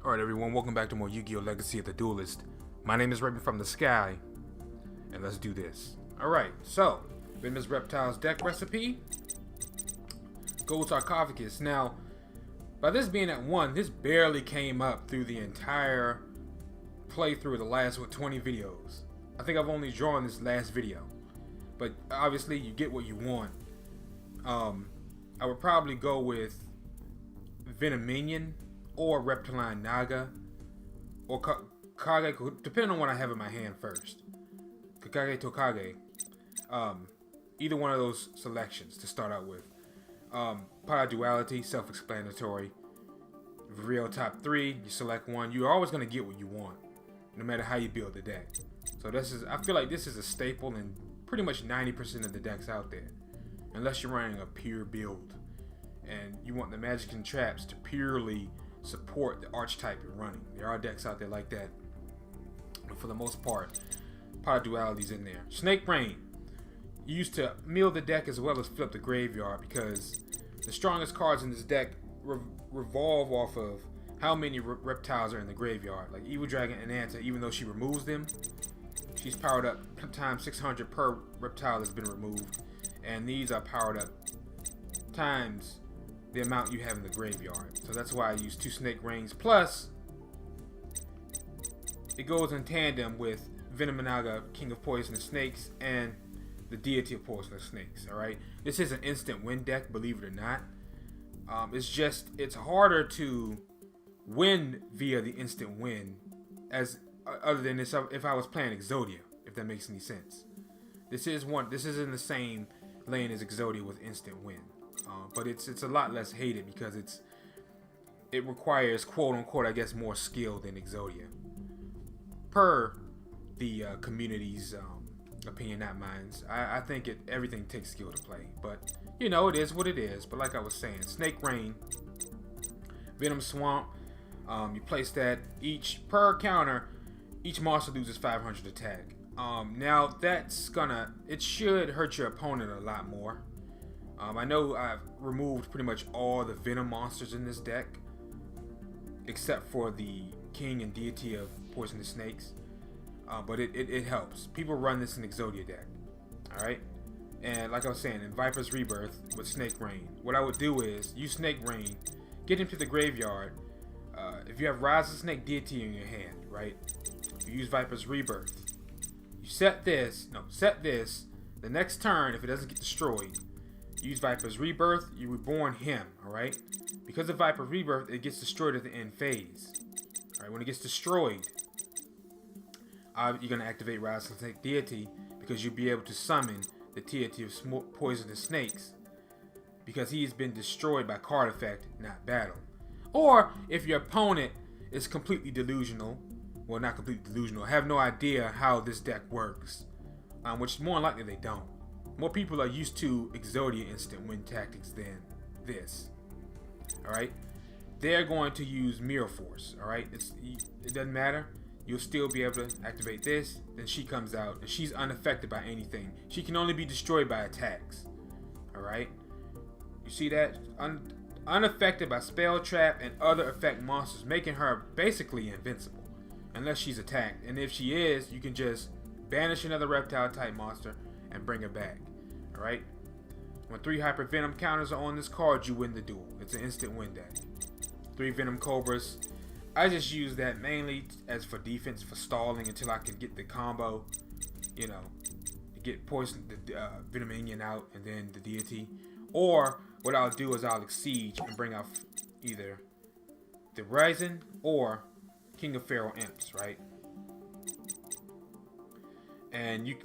Alright everyone, welcome back to more Yugioh Legacy of the Duelist. My name is Raven from the Sky, and let's do this. Alright, so, Venomous Reptiles deck recipe. Gold Sarcophagus. Now, by this being at 1, this barely came up through the entire playthrough of the last, 20 videos. I think I've only drawn this last video. But obviously, you get what you want. I would probably go with Venominion or Reptile Naga or Kage, depending on what I have in my hand first. Kakage Tokage. Either one of those selections to start out with. Power Duality, self-explanatory. Real top 3, you select one. You're always going to get what you want, no matter how you build the deck. So this is, I feel like this is a staple in pretty much 90% of the decks out there. Unless you're running a pure build and you want the magic and traps to purely support the archetype you're running. There are decks out there like that, but for the most part, Power Duality's in there. Snake Rain, used to mill the deck as well as flip the graveyard, because the strongest cards in this deck revolve off of how many reptiles are in the graveyard. Like Evil Dragon and Anta, even though she removes them, she's powered up times 600 per reptile that's been removed, and these are powered up times the amount you have in the graveyard. So that's why I use 2 Snake Rains. Plus, it goes in tandem with Venomous, King of Poisonous Snakes, and the Deity of Poisonous Snakes. Alright? This is an instant win deck, believe it or not. It's harder to win via the instant win other than this if I was playing Exodia, if that makes any sense. This is in the same lane as Exodia with instant win. But it's a lot less hated because it requires, quote unquote, I guess, more skill than Exodia, per the community's opinion, not mine. I think everything takes skill to play, but you know, it is what it is. But like I was saying, Snake Rain, Venom Swamp, you place that per counter, each monster loses 500 attack. Now it should hurt your opponent a lot more. I know I've removed pretty much all the Venom monsters in this deck, except for the King and Deity of Poisonous Snakes. But it helps. People run this in Exodia deck. Alright? And like I was saying, in Viper's Rebirth with Snake Rain, what I would do is use Snake Rain, get him to the graveyard. If you have Rise of Snake Deity in your hand, right? You use Viper's Rebirth. You set this. The next turn, if it doesn't get destroyed, use Viper's Rebirth, you reborn him, alright? Because of Viper's Rebirth, it gets destroyed at the end phase. Alright, when it gets destroyed, you're going to activate Rise of Snake Deity, because you'll be able to summon the Deity of Poisonous Snakes, because he's been destroyed by card effect, not battle. Or, if your opponent is completely delusional, well, not completely delusional, have no idea how this deck works, which more likely they don't. More people are used to Exodia instant win tactics than this. Alright? They're going to use Mirror Force. Alright? It doesn't matter. You'll still be able to activate this. Then she comes out, and she's unaffected by anything. She can only be destroyed by attacks. Alright? You see that? Unaffected by spell, trap, and other effect monsters, making her basically invincible. Unless she's attacked. And if she is, you can just banish another reptile type monster and bring her back. Alright? When 3 Hyper Venom counters are on this card, you win the duel. It's an instant win deck. 3 Venom Cobras. I just use that mainly as for defense, for stalling until I can get the combo. You know, to get poison, the Venominion out, and then the Deity. Or what I'll do is I'll Siege and bring out either the Ryzen or King of Feral Imps, right? And you,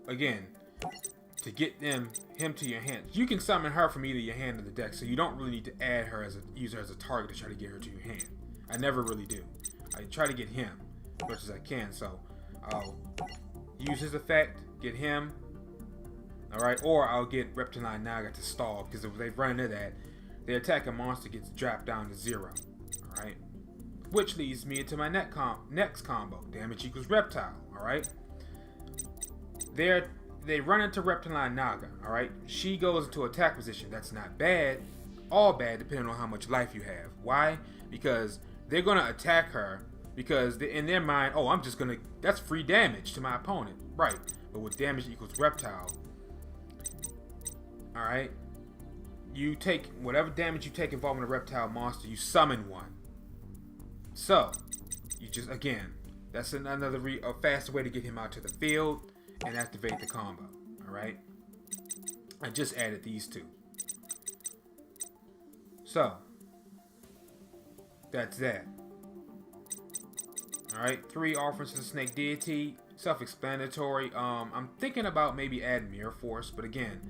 again, to get him to your hand, you can summon her from either your hand or the deck, so you don't really need to add her use her as a target to try to get her to your hand. I never really do. I try to get him as much as I can, so I'll use his effect, get him, alright, or I'll get Reptile Naga to stall, because if they run into that, the attacking monster gets dropped down to 0, alright? Which leads me into my next combo, damage equals reptile, alright? They run into Reptile Naga, alright? She goes into attack position. That's not bad. All bad, depending on how much life you have. Why? Because they're gonna attack her because in their mind, oh, I'm just gonna, that's free damage to my opponent, right? But with damage equals reptile, all right, you take whatever damage you take involving a reptile monster, you summon one. So you just, again, that's another a faster way to get him out to the field and activate the combo. All right, I just added these two. So that's that. Alright, 3 offerings to the snake deity. Self-explanatory. I'm thinking about maybe adding Mirror Force, but again,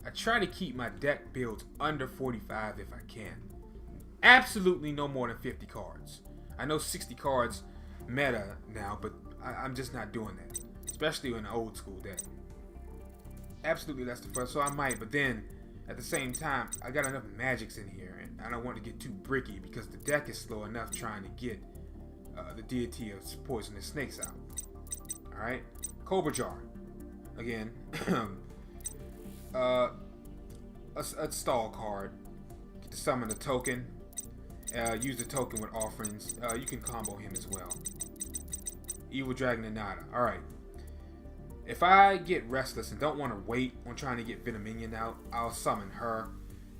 I try to keep my deck builds under 45 if I can. Absolutely no more than 50 cards. I know 60 cards meta now, but I'm just not doing that. Especially in an old school deck. Absolutely, that's the first. So I might, but then at the same time, I got enough magics in here, and I don't want to get too bricky because the deck is slow enough trying to get the deity of poisonous snakes out. Alright, Cobra Jar. Again, a stall card. Get to summon a token. Use the token with offerings. You can combo him as well. Evil Dragon and Nada. Alright. If I get restless and don't want to wait on trying to get Venominion out, I'll summon her.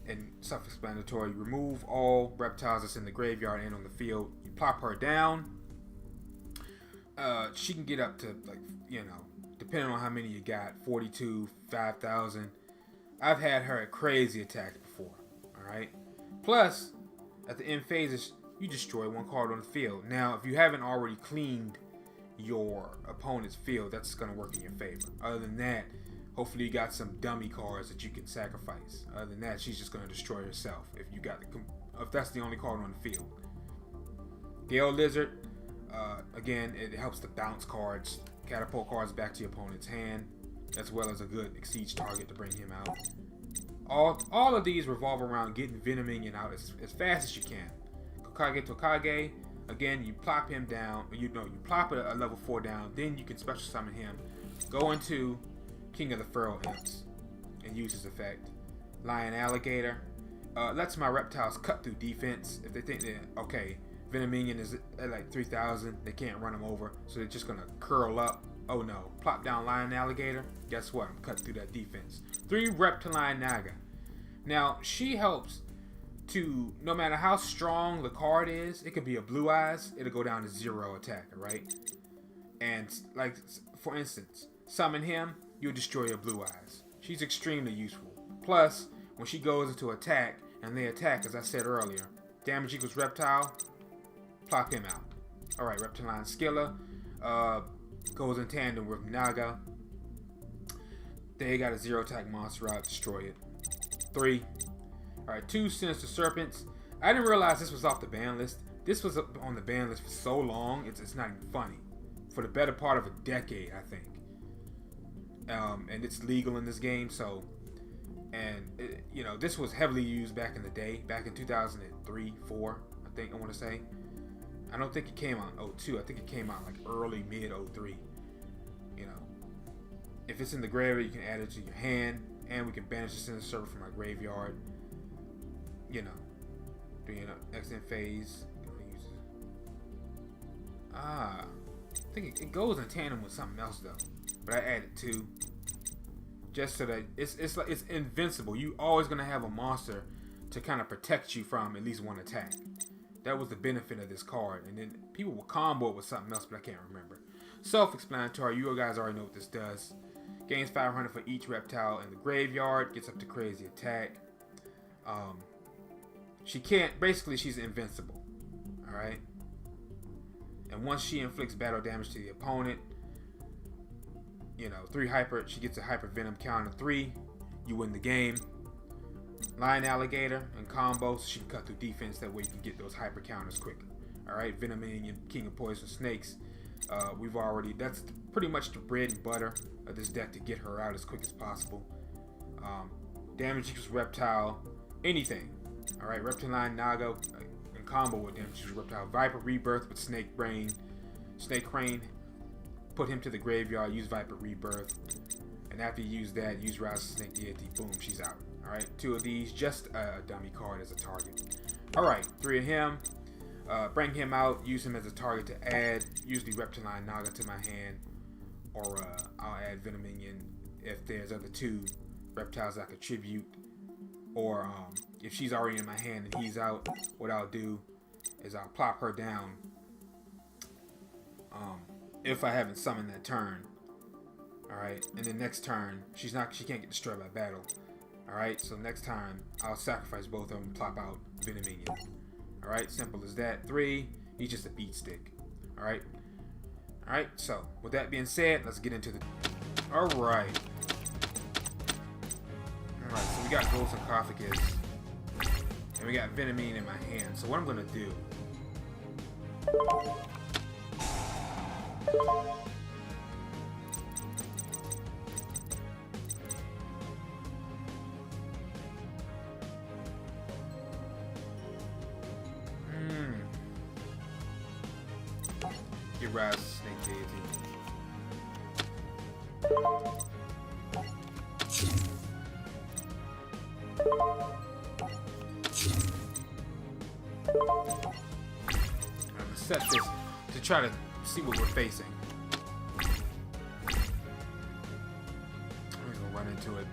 And self-explanatory, remove all reptiles that's in the graveyard and on the field. You plop her down. She can get up to, like, you know, depending on how many you got, 42, 5,000. I've had her at crazy attacks before. Alright? Plus, at the end phases, you destroy 1 card on the field. Now, if you haven't already cleaned your opponent's field, that's going to work in your favor. Other than that, hopefully you got some dummy cards that you can sacrifice. Other than that, she's just going to destroy herself if you got if that's the only card on the field. Gale Lizard, again, it helps to bounce cards, catapult cards back to your opponent's hand, as well as a good siege target to bring him out. All of these revolve around getting Venominion out as fast as you can. Kokage Tokage, again, you plop him down, you plop a level 4 down, then you can special summon him, go into King of the Feral Imps, and use his effect. Lion Alligator, lets my reptiles cut through defense. If they think that, okay, Venominion is at like 3,000, they can't run him over, so they're just gonna curl up. Oh no, plop down Lion Alligator, guess what, I'm cutting through that defense. 3 Reptiline Naga. Now, she helps to, no matter how strong the card is, it could be a Blue Eyes, it'll go down to 0 attack, right? And, like, for instance, summon him, you'll destroy your Blue Eyes. She's extremely useful. Plus, when she goes into attack, and they attack, as I said earlier, damage equals reptile, plop him out. Alright, Reptiline Skilla goes in tandem with Naga. They got a 0 attack monster out, destroy it. 3. Alright, 2 Sinister Serpents. I didn't realize this was off the ban list. This was on the ban list for so long, it's not even funny. For the better part of a decade, I think. And it's legal in this game, so... And, you know, this was heavily used back in the day. Back in 2003, 4, I think I want to say. I don't think it came out in 02. I think it came out like early, mid 03. You know. If it's in the graveyard, you can add it to your hand. And we can banish the Sinister Serpent from our graveyard. You know. Doing an extant phase. I think it goes in tandem with something else though. But I added 2. Just so that it's like it's invincible. You always gonna have a monster to kind of protect you from at least 1 attack. That was the benefit of this card. And then people will combo it with something else, but I can't remember. Self-explanatory. You guys already know what this does. Gains 500 for each reptile in the graveyard. Gets up to crazy attack. She can't. Basically, she's invincible. All right. And once she inflicts battle damage to the opponent, you know, 3 hyper. She gets a hyper venom count of 3. You win the game. Lion Alligator and combo, so she can cut through defense. That way you can get those hyper counters quicker. Alright, Venominion, King of Poison Snakes. That's pretty much the bread and butter of this deck to get her out as quick as possible. Damage equals reptile, anything. Alright, Reptiline Naga in combo with damage equals reptile. Viper Rebirth with Snake Crane. Put him to the graveyard, use Viper Rebirth. And after you use that, use Rise of Snake Deity, boom, she's out. Alright, 2 of these, just a dummy card as a target. Alright, 3 of him. Bring him out, use him as a target to add usually Reptile Naga to my hand, or I'll add Venominion if there's other 2 reptiles I could tribute, or if she's already in my hand and he's out, what I'll do is I'll plop her down if I haven't summoned that turn. Alright, and then next turn she can't get destroyed by battle. Alright, so next time I'll sacrifice both of them and plop out Venominion. Alright, simple as that. 3, he's just a beat stick. Alright. Alright, so with that being said, let's get into the... Alright. Alright, so we got Gold Sarcophagus. And we got Venomine in my hand. So what I'm gonna do... Get rise of Snake Deity. I'm gonna set this to try to see what we're facing. I'm gonna run into it.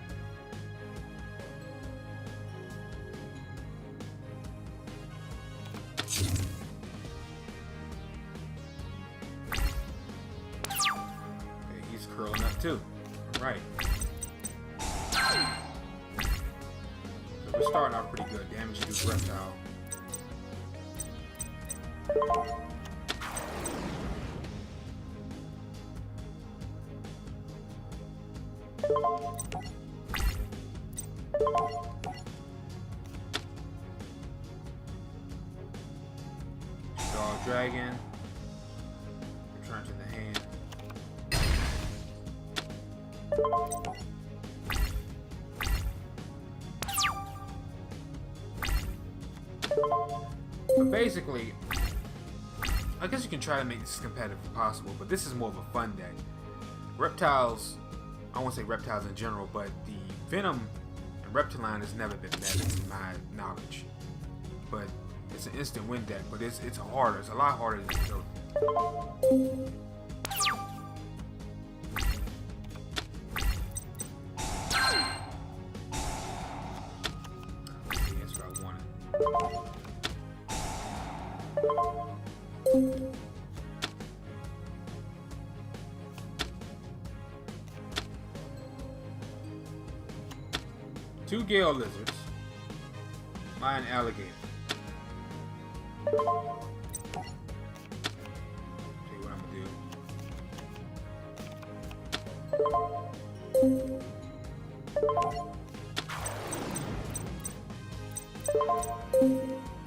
Curling up too. Alright. So we're starting off pretty good. Damage to this reptile. Dog dragon. Return to the hand. But basically, I guess you can try to make this as competitive as possible, but this is more of a fun deck. Reptiles, I won't say reptiles in general, but the Venom and Reptiline has never been meta to my knowledge. But it's an instant win deck, but it's harder. It's a lot harder than it should. Two Gale Lizards. Mine Alligator. Tell you what I'm gonna do.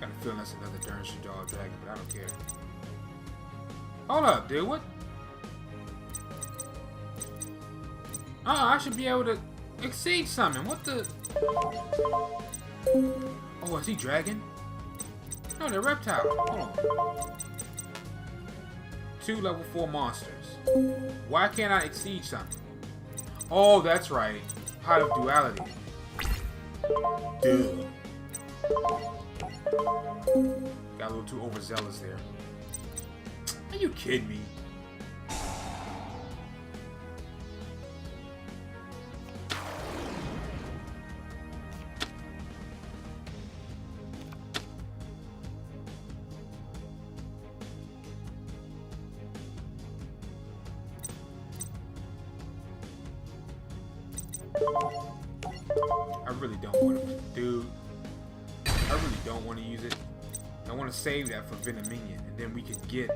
Got a feeling that's another Duelist Dog Dragon, but I don't care. Hold up, dude. What? I should be able to exceed summon. What the? Oh, is he dragon? No, they're reptile. Hold on. 2 level 4 monsters. Why can't I exceed something? Oh, that's right. Pot of Duality. Dude. Got a little too overzealous there. Are you kidding me? I really don't want to, dude. I really don't want to use it. I want to save that for Venominion, and then we can get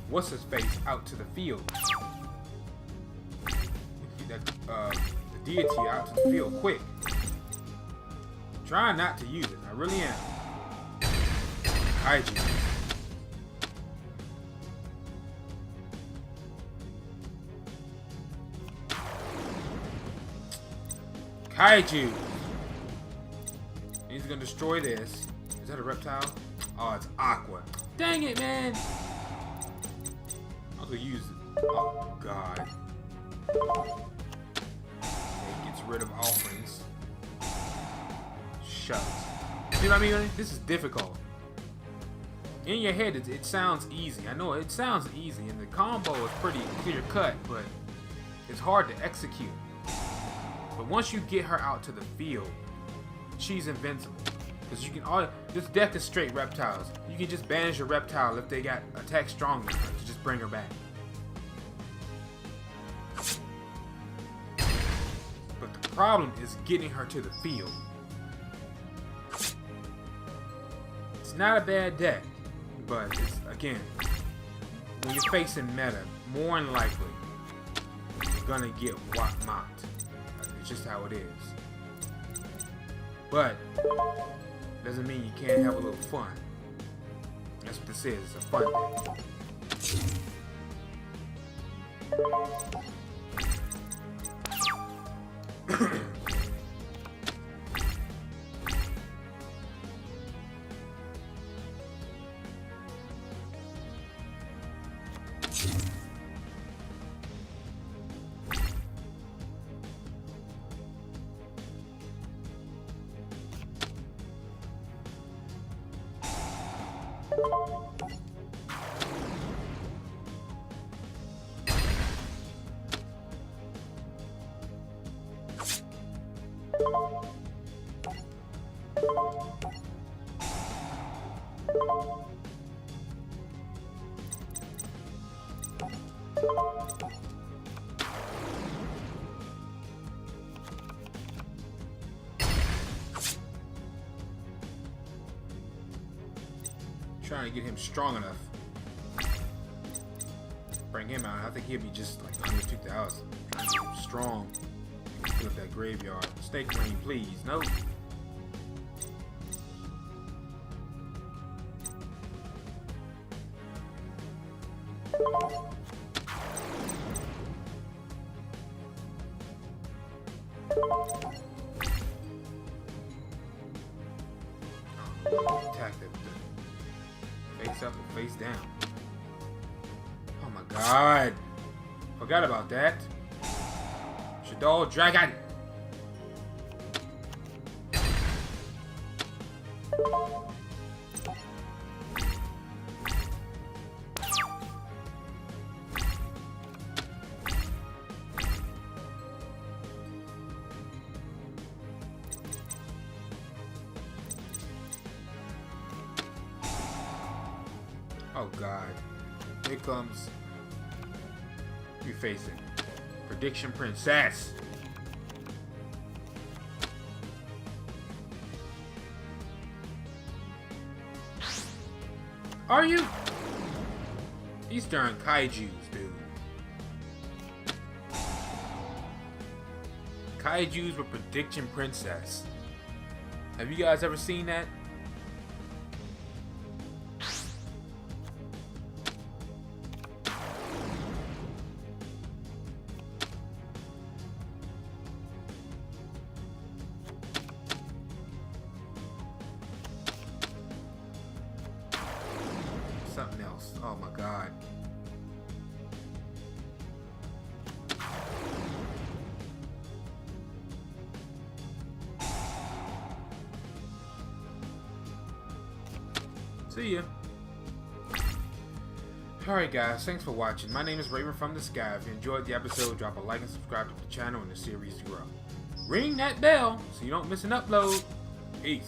what's his face out to the field. Get that the deity out to the field quick. Trying not to use it. I really am. Hygiene. Kaiju! He's gonna destroy this. Is that a reptile? Oh, it's Aqua. Dang it, man! I was gonna use it. Oh, God. It gets rid of offerings. Shucks. See what I mean? This is difficult. in your head, it sounds easy. I know it sounds easy, and the combo is pretty clear cut, but it's hard to execute. But once you get her out to the field, she's invincible. Because you can this deck is straight reptiles. You can just banish a reptile if they got attack strong enough to just bring her back. But the problem is getting her to the field. It's not a bad deck, but it's, again, when you're facing meta, more than likely you're gonna get mocked. It's just how it is. But doesn't mean you can't have a little fun. That's what this is. It's a fun day. Trying to get him strong enough. Bring him out. I think he'll be just like under 2,000. Trying to get him strong. Fill up that graveyard. Snake rain, please. No. Attack that. Face up or face down. Oh my god. Forgot about that. Shadow Dragon. Oh god. Here comes. You face it. Prediction Princess. Are you? These darn kaijus, dude. Kaijus with Prediction Princess. Have you guys ever seen that? Something else. Oh my god. See ya. Alright guys, thanks for watching. My name is Raven from the Sky. If you enjoyed the episode, drop a like and subscribe to the channel and the series to grow. Ring that bell so you don't miss an upload. Peace.